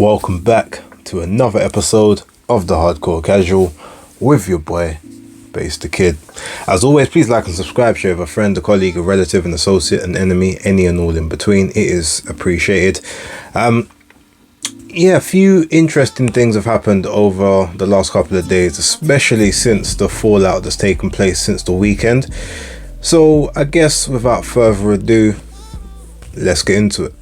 welcome back to another episode of The Hardcore Casual with your boy, Base the Kid. As always, please like and subscribe, share with a friend, a colleague, a relative, an associate, an enemy, any and all in between. It is appreciated. A few interesting things have happened over the last couple of days, especially since the fallout that's taken place since the weekend. So I guess without further ado, let's get into it.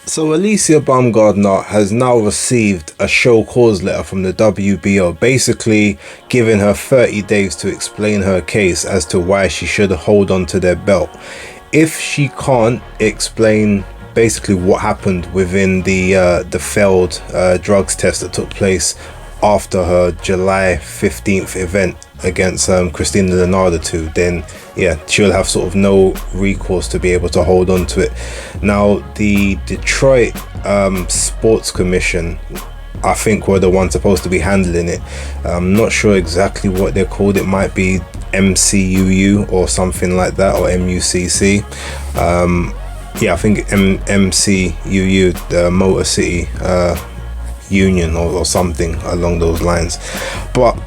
So Alycia Baumgardner has now received a show cause letter from the WBO, basically giving her 30 days to explain her case as to why she should hold on to their belt. If she can't explain basically what happened within the failed drugs test that took place after her July 15th event against Christina Leonardo, then she'll have sort of no recourse to be able to hold on to it. Now, the Detroit Sports Commission, I think, were the ones supposed to be handling it. I'm not sure exactly what they're called. It might be MCUU or something like that, or MUCC. I think MCUU, the Motor City Union or something along those lines. But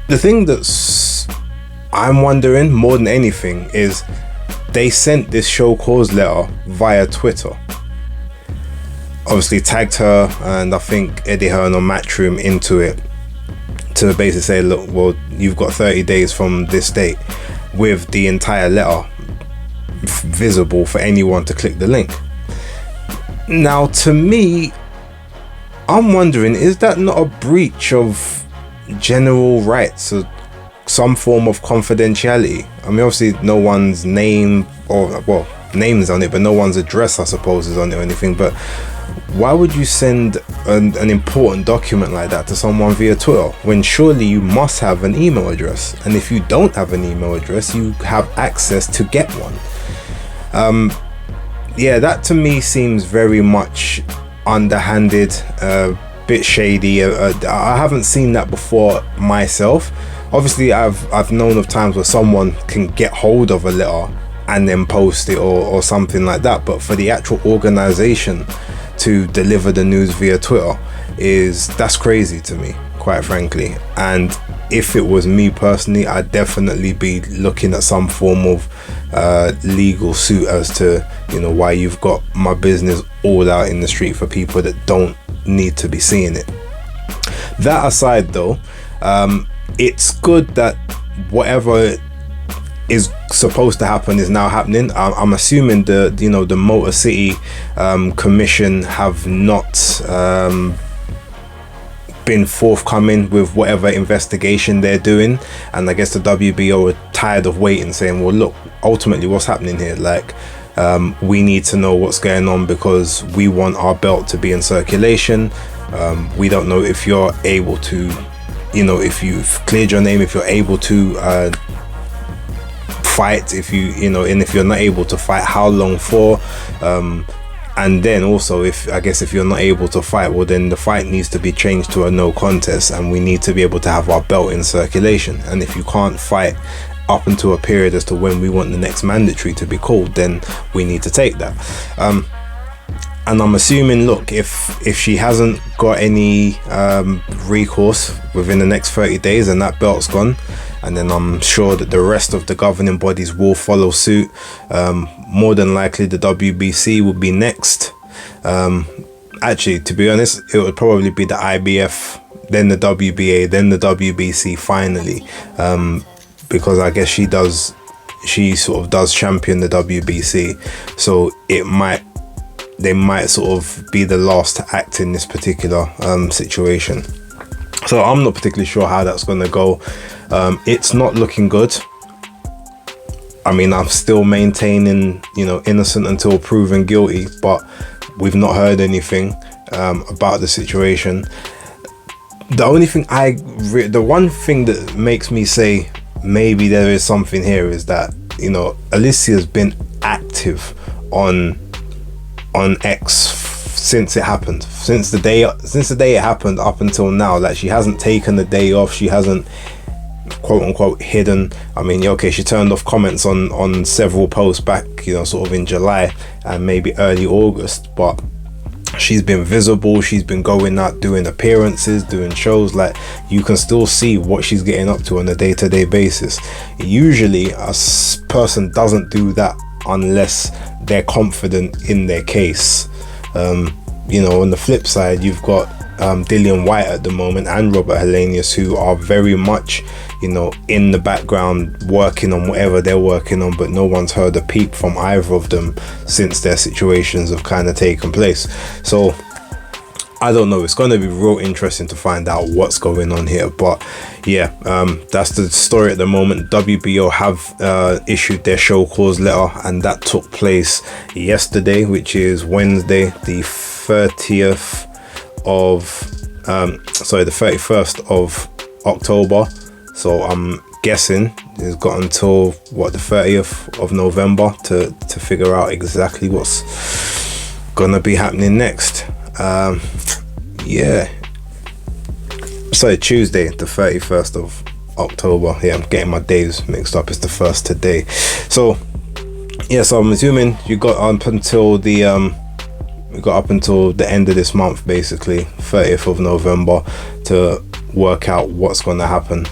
the thing that's I'm wondering more than anything is they sent this show cause letter via Twitter. Obviously tagged her and I think Eddie Hearn or Matchroom into it to basically say, look, well, you've got 30 days from this date, with the entire letter visible for anyone to click the link. Now, to me, I'm wondering, is that not a breach of general rights or some form of confidentiality? I mean, obviously no one's name name's on it, but no one's address, I suppose, is on it or anything. But why would you send an important document like that to someone via Twitter when surely you must have an email address? And if you don't have an email address, you have access to get one. That to me seems very much underhanded, bit shady. I haven't seen that before myself. Obviously I've known of times where someone can get hold of a letter and then post it or something like that, but for the actual organization to deliver the news via Twitter, that's crazy to me, quite frankly. And if it was me personally, I'd definitely be looking at some form of legal suit as to why you've got my business all out in the street for people that don't need to be seeing it. That aside though, it's good that whatever is supposed to happen is now happening. I'm assuming the Motor City Commission have not been forthcoming with whatever investigation they're doing, and I guess the WBO are tired of waiting, saying, well, look, ultimately what's happening here, we need to know what's going on because we want our belt to be in circulation. We don't know if you're able to, if you've cleared your name, if you're able to fight, and if you're not able to fight, how long for, and then also if you're not able to fight, well, then the fight needs to be changed to a no contest, and we need to be able to have our belt in circulation. And if you can't fight up until a period as to when we want the next mandatory to be called, then we need to take that. And I'm assuming, look, if she hasn't got any recourse within the next 30 days and that belt's gone, and then I'm sure that the rest of the governing bodies will follow suit. More than likely the WBC will be next. Actually, to be honest, it would probably be the IBF, then the WBA, then the WBC finally, because I guess she sort of does champion the WBC, so they might sort of be the last to act in this particular situation. So I'm not particularly sure how that's going to go. It's not looking good. I mean, I'm still maintaining, innocent until proven guilty, but we've not heard anything about the situation. The one thing that makes me say maybe there is something here is that, Alycia's been active on X since it happened, since the day it happened up until now. She hasn't taken the day off. She hasn't quote unquote hidden. I mean, okay, she turned off comments on several posts back, sort of in July and maybe early August, but she's been visible, she's been going out doing appearances, doing shows. Like, you can still see what she's getting up to on a day-to-day basis. Usually a person doesn't do that unless they're confident in their case. You know, on the flip side, you've got Dillian White at the moment and Robert Helenius, who are very much, you know, in the background working on whatever they're working on, but no one's heard a peep from either of them since their situations have kind of taken place. So I don't know, it's going to be real interesting to find out what's going on here. But yeah, that's the story at the moment. WBO have issued their show cause letter, and that took place yesterday, which is Wednesday the 30th of the 31st of October. So I'm guessing it's got until what, the 30th of November to figure out exactly what's gonna be happening next. Yeah, so Tuesday the 31st of October. Yeah, I'm getting my days mixed up, it's the first today. So yeah, so I'm assuming you got up until the end of this month, basically 30th of November, to work out what's going to happen.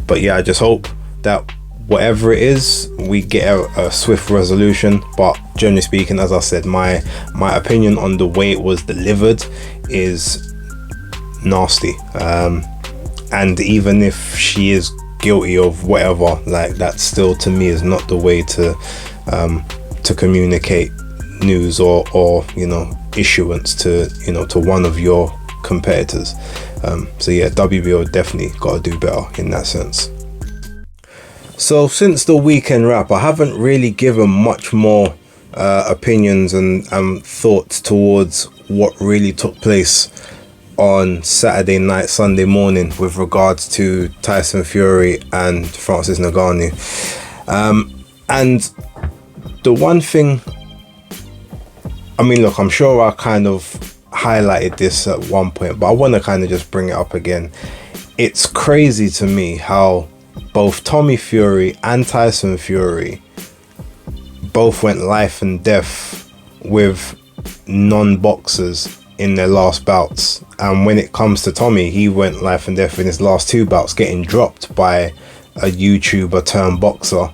But yeah, I just hope that whatever it is, we get a swift resolution. But generally speaking, as I said, my opinion on the way it was delivered is nasty. And even if she is guilty of whatever, like, that still to me is not the way to communicate news or you know, issuance to, you know, to one of your competitors. So yeah, WBO definitely got to do better in that sense. So since the weekend wrap, I haven't really given much more opinions and thoughts towards what really took place on Saturday night, Sunday morning with regards to Tyson Fury and Francis Ngannou. And the one thing, I mean, look, I'm sure I kind of highlighted this at one point, but I want to kind of just bring it up again. It's crazy to me how both Tommy Fury and Tyson Fury both went life and death with non-boxers in their last bouts. And when it comes to Tommy, he went life and death in his last two bouts, getting dropped by a YouTuber turned boxer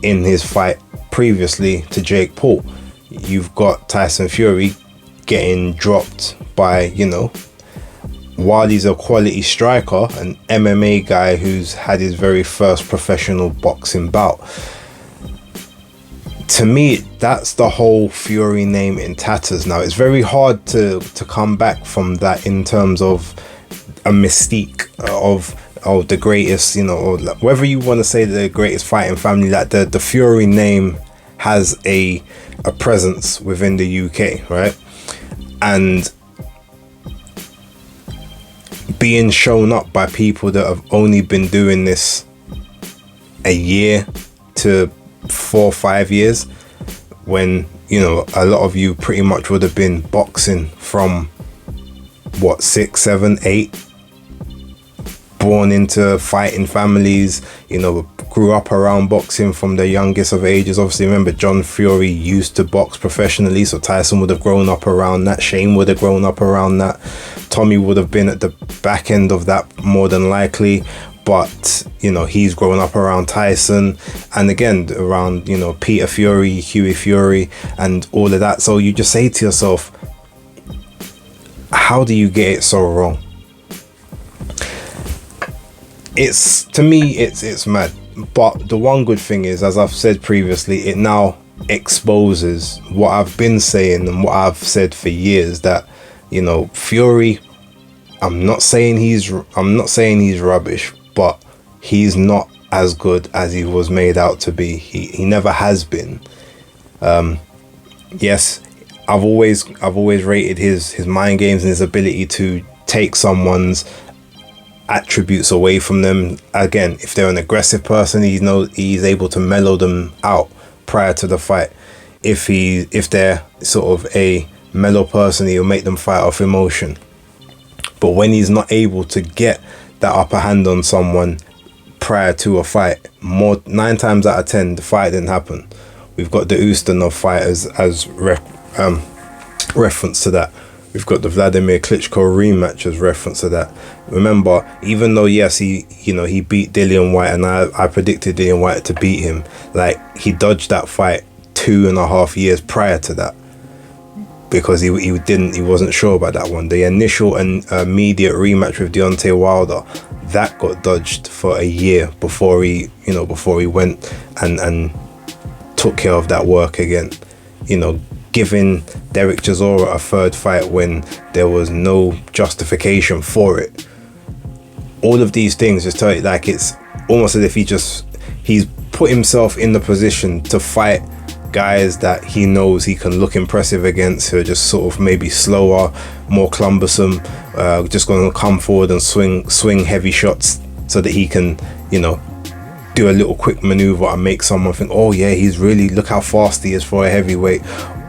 in his fight previously to Jake Paul. You've got Tyson Fury getting dropped by, you know, while he's a quality striker, an MMA guy who's had his very first professional boxing bout. To me, that's the whole Fury name in tatters now. It's very hard to come back from that in terms of a mystique of the greatest, you know, or whether you want to say the greatest fighting family, like the Fury name has a presence within the UK, right? And being shown up by people that have only been doing this a year to 4 or 5 years, when, you know, a lot of you pretty much would have been boxing from what, 6, 7, 8, born into fighting families, you know, grew up around boxing from the youngest of ages. Obviously, remember, John Fury used to box professionally, so Tyson would have grown up around that, Shane would have grown up around that, Tommy would have been at the back end of that more than likely, but, you know, he's grown up around Tyson, and again around, you know, Peter Fury, Hughie Fury, and all of that. So you just say to yourself, how do you get it so wrong? It's, to me, it's mad. But the one good thing is, as I've said previously, it now exposes what I've been saying and what I've said for years, that, you know, Fury, I'm not saying he's rubbish, but he's not as good as he was made out to be. He never has been. Yes, I've always rated his mind games and his ability to take someone's attributes away from them. Again, if they're an aggressive person, he's able to mellow them out prior to the fight. If they're sort of a mellow person, he'll make them fight off emotion. But when he's not able to get that upper hand on someone prior to a fight, 9 times out of 10 the fight didn't happen. We've got the Ustinov fight as reference to that. we've got the Vladimir Klitschko rematch as reference to that. Remember, even though yes, he beat Dillian White, and I predicted Dillian White to beat him, like he dodged that fight 2.5 years prior to that, because he wasn't sure about that one. The initial and immediate rematch with Deontay Wilder, that got dodged for a year before he went and took care of that work again. Giving Derek Chisora a third fight when there was no justification for it. All of these things just tell you, like, it's almost as if he's put himself in the position to fight guys that he knows he can look impressive against, who are just sort of maybe slower, more cumbersome, just going to come forward and swing heavy shots so that he can, do a little quick maneuver and make someone think, oh yeah, look how fast he is for a heavyweight.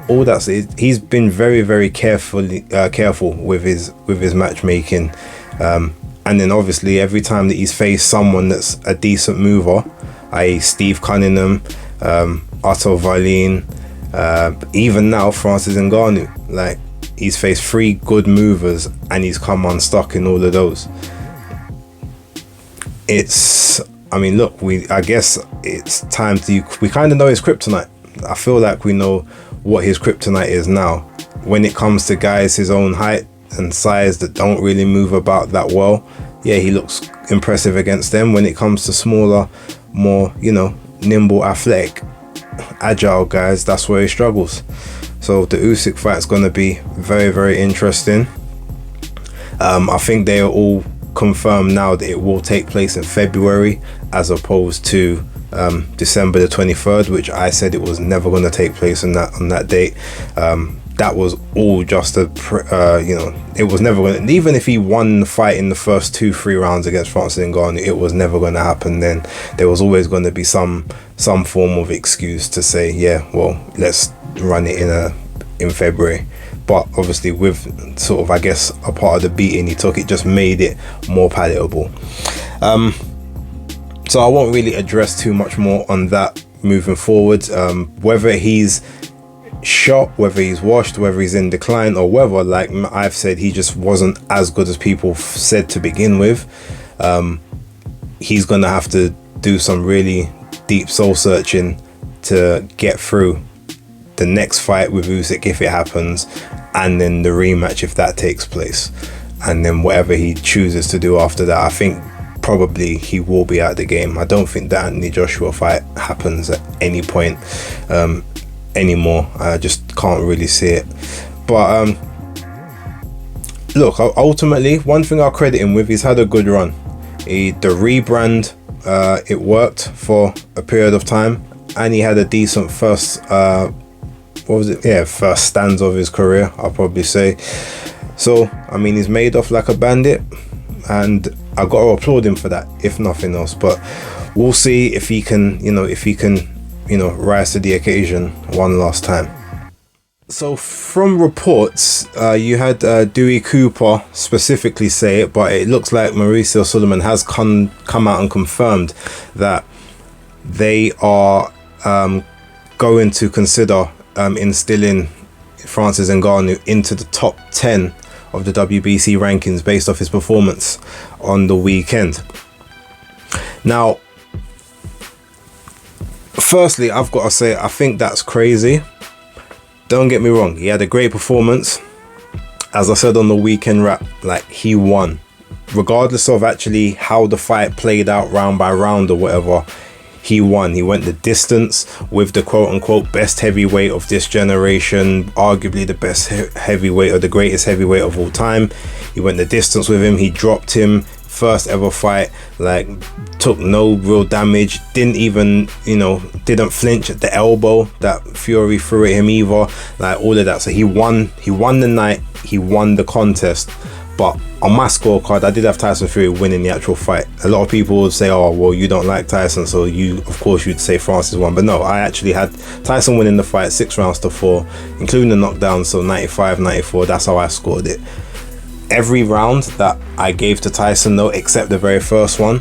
All that, he's been very, very careful with his matchmaking, and then obviously every time that he's faced someone that's a decent mover, i.e. Steve Cunningham, Otto Wallin, even now Francis Ngannou, like, he's faced 3 good movers and he's come unstuck in all of those. I guess it's time we kind of know his kryptonite. I feel like we know what his kryptonite is now. When it comes to guys his own height and size that don't really move about that well, yeah, he looks impressive against them. When it comes to smaller, more, nimble, athletic, agile guys, that's where he struggles. So the Usyk fight's going to be very, very interesting. I think they are all confirmed now that it will take place in February as opposed to December the 23rd, which I said it was never going to take place on that date. That was all just it was never going to, even if he won the fight in the first 2-3 rounds against Francis Ngannou, it was never going to happen. Then there was always going to be some form of excuse to say, yeah, well, let's run it in February. But obviously with sort of, I guess, a part of the beating he took, it just made it more palatable. So I won't really address too much more on that moving forward. Whether he's shot, whether he's washed, whether he's in decline, or whether, like I've said, he just wasn't as good as people said to begin with, he's going to have to do some really deep soul searching to get through the next fight with Usyk if it happens, and then the rematch if that takes place, and then whatever he chooses to do after that. I think probably he will be out of the game. I don't think the Anthony Joshua fight happens at any point anymore. I just can't really see it. But look, ultimately, one thing I'll credit him with, he's had a good run. The rebrand, it worked for a period of time, and he had a decent first first stands of his career, I'll probably say. So I mean, he's made off like a bandit, and I got to applaud him for that, if nothing else. But we'll see if he can rise to the occasion one last time. So from reports, you had Dewey Cooper specifically say it, but it looks like Mauricio Sulaiman has come out and confirmed that they are going to consider instilling Francis Ngannou into the top 10 of the WBC rankings based off his performance on the weekend. Now, firstly, I've got to say, I think that's crazy. Don't get me wrong, he had a great performance. As I said on the weekend wrap, like, he won. Regardless of actually how the fight played out round by round or whatever, he won. He went the distance with the quote-unquote best heavyweight of this generation, arguably the best heavyweight or the greatest heavyweight of all time. He went the distance with him. He dropped him. First ever fight, like, took no real damage, didn't flinch at the elbow that Fury threw at him either, like, all of that. So he won the night, he won the contest. But on my scorecard, I did have Tyson Fury winning the actual fight. A lot of people would say, oh, well, you don't like Tyson, so you'd say Francis won. But no, I actually had Tyson winning the fight 6-4, including the knockdown, so 95-94. That's how I scored it. Every round that I gave to Tyson, though, except the very first one,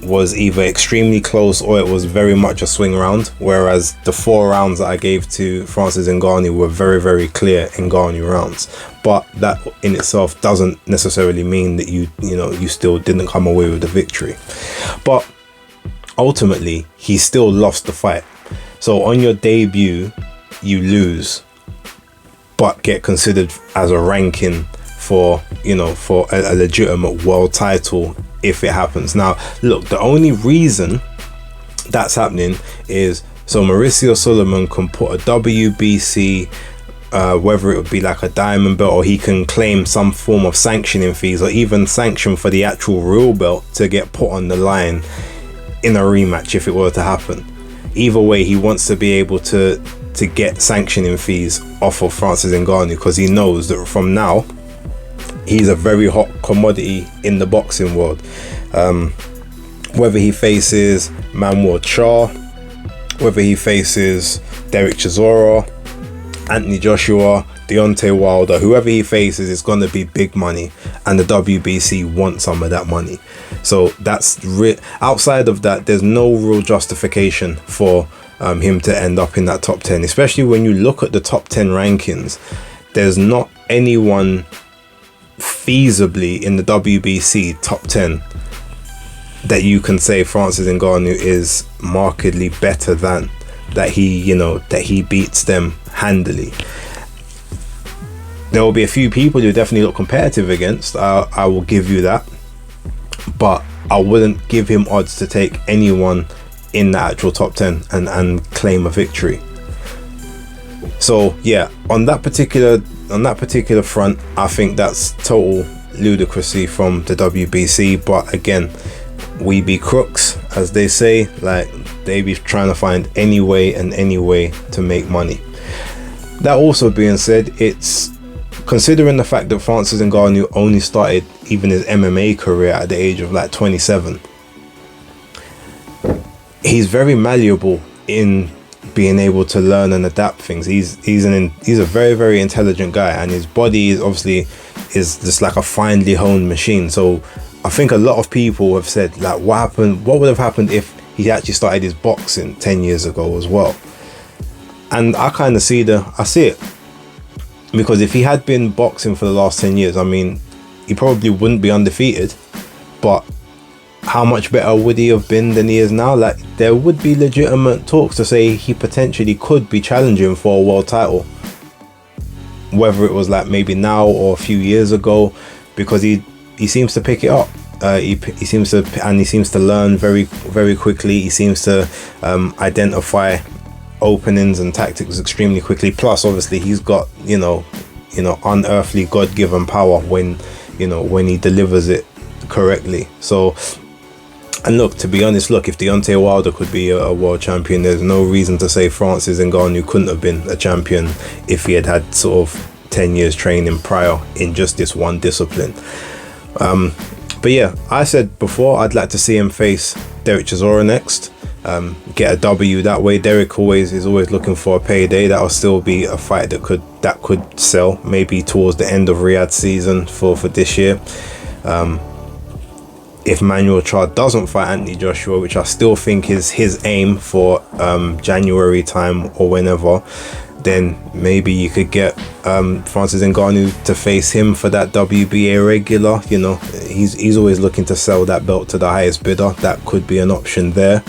was either extremely close or it was very much a swing round, whereas the 4 rounds that I gave to Francis Ngannou were very, very clear Ngannou rounds. But that in itself doesn't necessarily mean that you still didn't come away with the victory. But ultimately, he still lost the fight. So on your debut, you lose, but get considered as a ranking for a legitimate world title if it happens. Now, look, the only reason that's happening is so Mauricio Sulaiman can put a WBC, whether it would be like a diamond belt, or he can claim some form of sanctioning fees, or even sanction for the actual real belt to get put on the line in a rematch if it were to happen. Either way, he wants to be able to get sanctioning fees off of Francis Ngannou, because he knows that from now he's a very hot commodity in the boxing world. Whether he faces Manuel Charr, whether he faces Derek Chisora, Anthony Joshua, Deontay Wilder, whoever he faces, it's going to be big money, and the WBC wants some of that money. So that's outside of that, there's no real justification for him to end up in that top 10, especially when you look at the top 10 rankings. There's not anyone feasibly in the WBC top 10 that you can say Francis Ngannou is markedly better than, that he beats them handily. There will be a few people you definitely look competitive against, I will give you that, but I wouldn't give him odds to take anyone in the actual top 10 and claim a victory. So yeah, on that particular front, I think that's total ludicrousy from the WBC. But again, we be crooks, as they say, like they be trying to find any way to make money. That also being said, it's considering the fact that Francis Ngannou only started even his MMA career at the age of like 27, he's very malleable in being able to learn and adapt things. He's a very, very intelligent guy, and his body is just like a finely honed machine. So I think a lot of people have said, like, what would have happened if he actually started his boxing 10 years ago as well? And I kind of see it, because if he had been boxing for the last 10 years, I mean, he probably wouldn't be undefeated, but how much better would he have been than he is now? Like, there would be legitimate talks to say he potentially could be challenging for a world title, whether it was like maybe now or a few years ago, because he seems to pick it up. He seems to learn very, very quickly. He seems to identify openings and tactics extremely quickly. Plus, obviously, he's got unearthly God-given power when he delivers it correctly. So, and look, to be honest, if Deontay Wilder could be a world champion, there's no reason to say Francis Ngannou couldn't have been a champion if he had sort of 10 years training prior in just this one discipline. But yeah, I said before I'd like to see him face Derek Chisora next, get a W that way. Derek is always looking for a payday. That'll still be a fight that could sell, maybe towards the end of Riyadh season for this year. If Manuel Charr doesn't fight Anthony Joshua, which I still think is his aim for January time or whenever, then maybe you could get Francis Ngannou to face him for that WBA regular. He's always looking to sell that belt to the highest bidder. That could be an option there.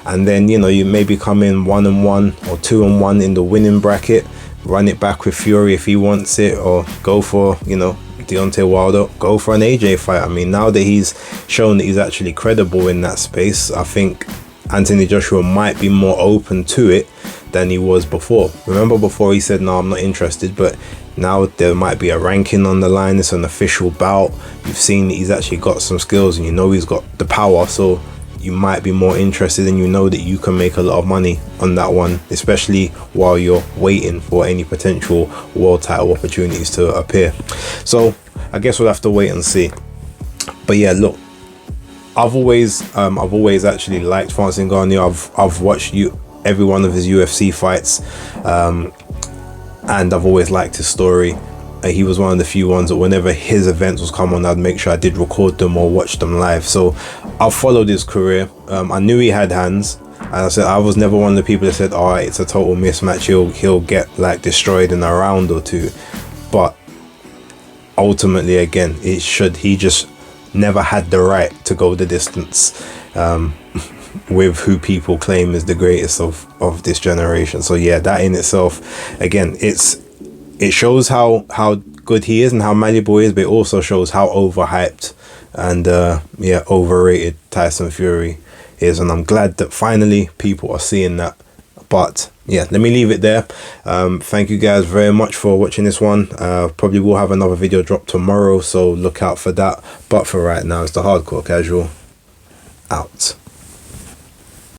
And then you maybe come in 1-1 or 2-1 in the winning bracket, run it back with Fury if he wants it, or go for Deontay Wilder, go for an AJ fight. I mean, now that he's shown that he's actually credible in that space, I think Anthony Joshua might be more open to it than he was before. Remember, before he said, no, I'm not interested, but now there might be a ranking on the line. It's an official bout. You've seen that he's actually got some skills, and he's got the power, so you might be more interested, and that you can make a lot of money on that one, especially while you're waiting for any potential world title opportunities to appear. So I guess we'll have to wait and see. But yeah, look, I've always actually liked Francis Ngannou. I've watched every one of his UFC fights, and I've always liked his story. he was one of the few ones that whenever his events was come on, I'd make sure I did record them or watch them live. So I've followed his career. I knew he had hands, and I said I was never one of the people that said, "Oh, it's a total mismatch. He'll get like destroyed in a round or two." But ultimately, again, he just never had the right to go the distance with who people claim is the greatest of this generation. So yeah, that in itself, again, it shows how good he is and how malleable he is, but it also shows how overhyped and overrated Tyson Fury is. And I'm glad that finally people are seeing that. But yeah, let me leave it there. Thank you guys very much for watching this one. Probably will have another video drop tomorrow, so look out for that. But for right now, it's the Hardcore Casual out.